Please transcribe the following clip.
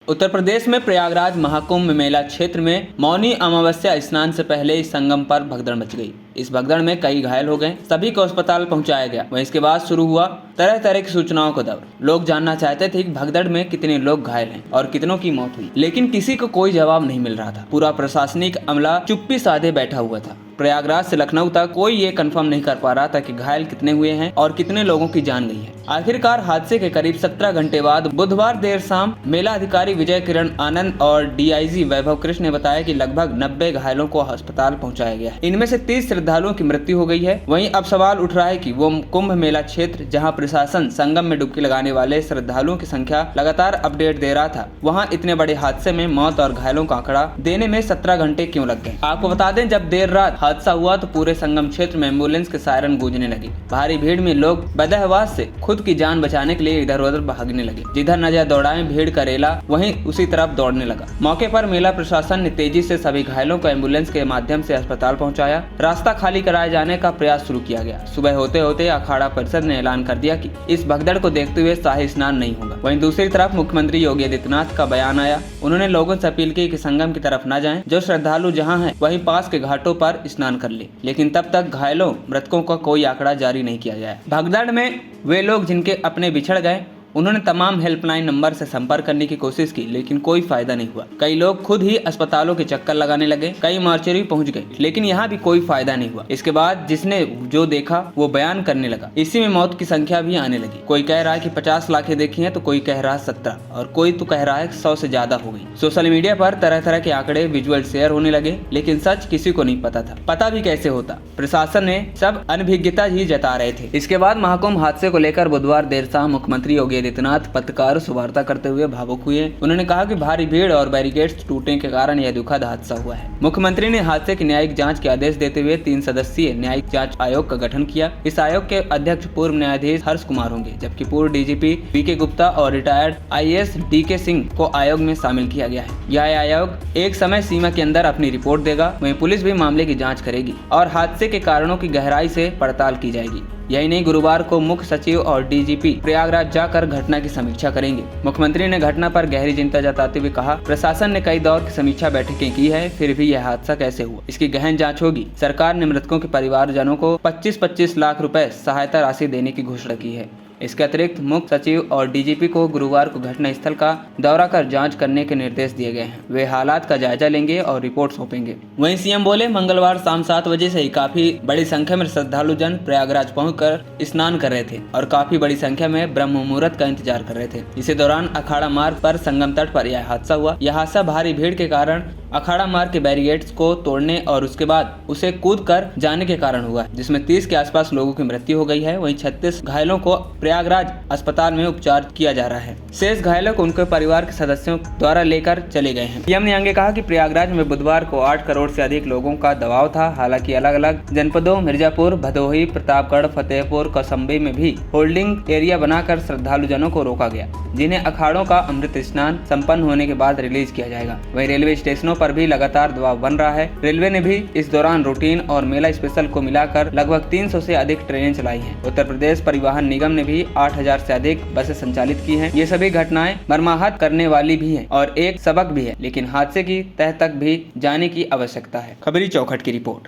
उत्तर प्रदेश में प्रयागराज महाकुंभ मेला क्षेत्र में मौनी अमावस्या स्नान से पहले इस संगम पर भगदड़ मच गई। इस भगदड़ में कई घायल हो गए, सभी को अस्पताल पहुंचाया गया। वहीं इसके बाद शुरू हुआ तरह तरह की सूचनाओं का दौर। लोग जानना चाहते थे कि भगदड़ में कितने लोग घायल हैं और कितनों की मौत हुई, लेकिन किसी को कोई जवाब नहीं मिल रहा था। पूरा प्रशासनिक अमला चुप्पी साधे बैठा हुआ था। प्रयागराज से लखनऊ तक कोई ये कंफर्म नहीं कर पा रहा था कि घायल कितने हुए हैं और कितने लोगों की जान गई है। आखिरकार हादसे के करीब 17 घंटे बाद बुधवार देर शाम मेला अधिकारी विजय किरण आनंद और डीआईजी वैभव कृष्ण ने बताया कि लगभग 90 घायलों को अस्पताल पहुंचाया गया है। इनमें से 30 श्रद्धालुओं की मृत्यु हो गई है। वहीं अब सवाल उठ रहा है कि वो कुंभ मेला क्षेत्र जहां प्रशासन संगम में डुबकी लगाने वाले श्रद्धालुओं की संख्या लगातार अपडेट दे रहा था, वहां इतने बड़े हादसे में मौत और घायलों का आंकड़ा देने में 17 घंटे क्यों लग गए। आपको बता दें, जब देर रात हादसा हुआ तो पूरे संगम क्षेत्र में एम्बुलेंस के सायरन गूंजने लगे। भारी भीड़ में लोग बदहवास से खुद की जान बचाने के लिए इधर उधर भागने लगे। जिधर नजर दौड़ाएं भीड़ का रेला वहीं उसी तरफ दौड़ने लगा। मौके पर मेला प्रशासन ने तेजी से सभी घायलों को एम्बुलेंस के माध्यम से अस्पताल पहुंचाया। रास्ता खाली कराए जाने का प्रयास शुरू किया गया। सुबह होते होते अखाड़ा परिषद ने ऐलान कर दिया कि इस भगदड़ को देखते हुए शाही स्नान नहीं होगा। वहीं दूसरी तरफ मुख्यमंत्री योगी आदित्यनाथ का बयान आया। उन्होंने लोगों से अपील की कि संगम की तरफ न जाएं, जो श्रद्धालु जहां हैं वहीं पास के घाटों पर स्नान कर ले। लेकिन तब तक घायलों मृतकों का कोई आंकड़ा जारी नहीं किया गया है। भगदड़ में वे लोग जिनके अपने बिछड़ गए, उन्होंने तमाम हेल्पलाइन नंबर से संपर्क करने की कोशिश की, लेकिन कोई फायदा नहीं हुआ। कई लोग खुद ही अस्पतालों के चक्कर लगाने लगे, कई मार्चरी पहुंच गए, लेकिन यहाँ भी कोई फायदा नहीं हुआ। इसके बाद जिसने जो देखा वो बयान करने लगा। इसी में मौत की संख्या भी आने लगी। कोई कह रहा है कि 50 लाखें देखी हैं, तो कोई कह रहा है 17 और कोई तो कह रहा है 100 से ज्यादा हो गई। सोशल मीडिया पर तरह तरह के आंकड़े विजुअल शेयर होने लगे, लेकिन सच किसी को नहीं पता था। पता भी कैसे होता, प्रशासन ने सब अनभिज्ञता ही जता रहे थे। इसके बाद महाकुंभ हादसे को लेकर बुधवार देर शाम मुख्यमंत्री योगी आदित्यनाथ पत्रकारों से वार्ता करते हुए भावुक हुए। उन्होंने कहा कि भारी भीड़ और बैरिकेड्स टूटने के कारण यह दुखद हादसा हुआ है। मुख्यमंत्री ने हादसे की न्यायिक जांच के आदेश देते हुए 3 सदस्यीय न्यायिक जांच आयोग का गठन किया। इस आयोग के अध्यक्ष पूर्व न्यायाधीश हर्ष कुमार होंगे, जबकि पूर्व डीजीपी वीके गुप्ता और रिटायर्ड आईएएस डीके सिंह को आयोग में शामिल किया गया है। यह आयोग एक समय सीमा के अंदर अपनी रिपोर्ट देगा। वहीं पुलिस भी मामले की जाँच करेगी और हादसे के कारणों की गहराई से पड़ताल की जाएगी। यही नहीं, गुरुवार को मुख्य सचिव और डीजीपी प्रयागराज जाकर घटना की समीक्षा करेंगे। मुख्यमंत्री ने घटना पर गहरी चिंता जताते हुए कहा, प्रशासन ने कई दौर की समीक्षा बैठकें की है, फिर भी यह हादसा कैसे हुआ, इसकी गहन जांच होगी। सरकार ने मृतकों के परिवारजनों को 25-25 लाख रुपए सहायता राशि देने की घोषणा की है। इसके अतिरिक्त मुख्य सचिव और डीजीपी को गुरुवार को घटना स्थल का दौरा कर जांच करने के निर्देश दिए गए हैं। वे हालात का जायजा लेंगे और रिपोर्ट सौंपेंगे। वहीं सीएम बोले, मंगलवार शाम 7 बजे से ही काफी बड़ी संख्या में श्रद्धालु जन प्रयागराज पहुंचकर स्नान कर रहे थे और काफी बड़ी संख्या में ब्रह्म मुहूर्त का इंतजार कर रहे थे। इसी दौरान अखाड़ा मार्ग पर संगम तट पर यह हादसा हुआ। यह हादसा भारी भीड़ के कारण अखाड़ा मार्ग के बैरिकेड्स को तोड़ने और उसके बाद उसे कूद कर जाने के कारण हुआ, जिसमें 30 के आसपास लोगों की मृत्यु हो गई है। वहीं 36 घायलों को प्रयागराज अस्पताल में उपचार किया जा रहा है। शेष घायलों को उनके परिवार के सदस्यों द्वारा लेकर चले गए हैं। पीएम ने आगे कहा कि प्रयागराज में बुधवार को 8 करोड़ से अधिक लोगों का दबाव था। हालांकि अलग अलग जनपदों मिर्जापुर, भदोही, प्रतापगढ़, फतेहपुर, कौशाम्बी में भी होल्डिंग एरिया बनाकर श्रद्धालु जनों को रोका गया, जिन्हें अखाड़ों का अमृत स्नान संपन्न होने के बाद रिलीज किया जाएगा। वहीं रेलवे स्टेशनों पर भी लगातार दबाव बन रहा है। रेलवे ने भी इस दौरान रूटीन और मेला स्पेशल को मिलाकर लगभग 300 से अधिक ट्रेनें चलाई हैं। उत्तर प्रदेश परिवहन निगम ने भी 8000 से अधिक बसें संचालित की हैं। ये सभी घटनाएं मर्माहत करने वाली भी हैं और एक सबक भी है, लेकिन हादसे की तह तक भी जाने की आवश्यकता है। खबरी चौखट की रिपोर्ट।